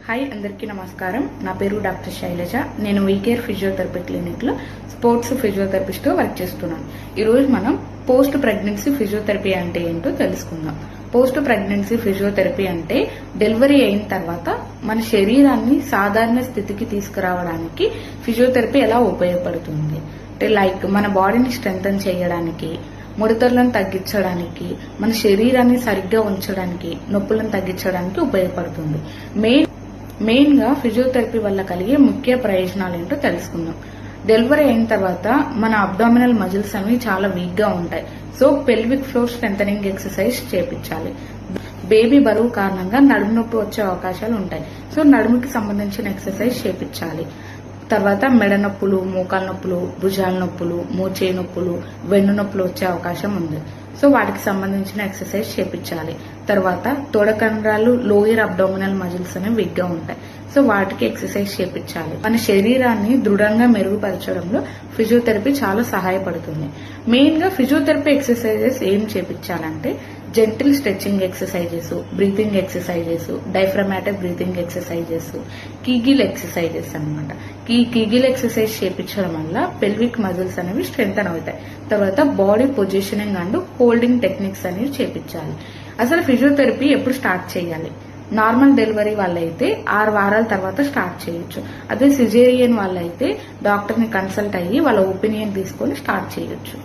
Hi అందరికీ నమస్కారం. నా పేరు డాక్టర్ శైలజ. నేను వీకేర్ ఫిజియోథెరపీ క్లినిక్ లో స్పోర్ట్స్ ఫిజియోథెరపిస్ట్ గా వర్క్ చేస్తున్నాను. ఈ రోజు మనం పోస్ట్ ప్రెగ్నెన్సీ ఫిజియోథెరపీ అంటే ఏంటో తెలుసుకుందాం. పోస్ట్ ప్రెగ్నెన్సీ ఫిజియోథెరపీ అంటే డెలివరీ అయిన తర్వాత మన శరీరాన్ని సాధారణ స్థితికి తీసుకురావడానికి ఫిజియోథెరపీ ఎలా ఉపయోగపడుతుంది అంటే మన బాడీని స్ట్రెంగ్తన్ చేయడానికి, ముడతలను తగ్గించడానికి, మన శరీరాన్ని సరిగ్గా ఉంచడానికి, నొప్పులను తగ్గించడానికి ఉపయోగపడుతుంది. మెయిన్ గా ఫిజియోథెరపీ వల్ల కలిగే ముఖ్య ప్రయోజనాలు ఏంటో తెలుసుకుందాం. డెలివరీ అయిన తర్వాత మన అబ్డామినల్ మజిల్స్ అనేవి చాలా వీక్ గా ఉంటాయి. So pelvic floor strengthening exercise చేపించాలి. బేబీ బరువు కారణంగా నడుము నొప్పి వచ్చే అవకాశాలు ఉంటాయి. సో నడుముకి సంబంధించిన ఎక్సర్సైజ్ చేపించాలి. తర్వాత మెడ నొప్పులు, మోకాల నొప్పులు, భుజాల నొప్పులు, మోచే నొప్పులు, వెన్ను నొప్పులు వచ్చే అవకాశం ఉంది. సో వాటికి సంబంధించిన ఎక్సర్సైజ్ చేపించాలి. తర్వాత తొడ కండరాలు, లోయర్ అబ్డామినల్ మజిల్స్ అనేవి వీక్ గా ఉంటాయి. సో వాటికి ఎక్సర్సైజ్ చేపించాలి. మన శరీరాన్ని దృఢంగా మెరుగుపరచడంలో ఫిజియోథెరపీ చాలా సహాయపడుతుంది. మెయిన్ గా ఫిజియోథెరపీ ఎక్సర్సైజెస్ ఏం చేపించాలంటే gentle stretching exercises, breathing exercises, diaphragmatic breathing exercises, Kegel exercises అన్నమాట. ఈ కీగిల్ ఎక్సర్సైజ్ చేపించడం వల్ల పెల్విక్ మజిల్స్ అనేవి స్ట్రెంథన్ అవుతాయి. తర్వాత body positioning and holding techniques అనేవి చేపించాలి. అసలు ఫిజియోథెరపీ ఎప్పుడు స్టార్ట్ చేయాలి? నార్మల్ డెలివరీ వాళ్ళైతే 6 వారాల తర్వాత స్టార్ట్ చేయొచ్చు. అదే సిజేరియన్ వాళ్ళైతే డాక్టర్ ని కన్సల్ట్ అయ్యి వాళ్ళ ఒపీనియన్ తీసుకొని స్టార్ట్ చేయొచ్చు.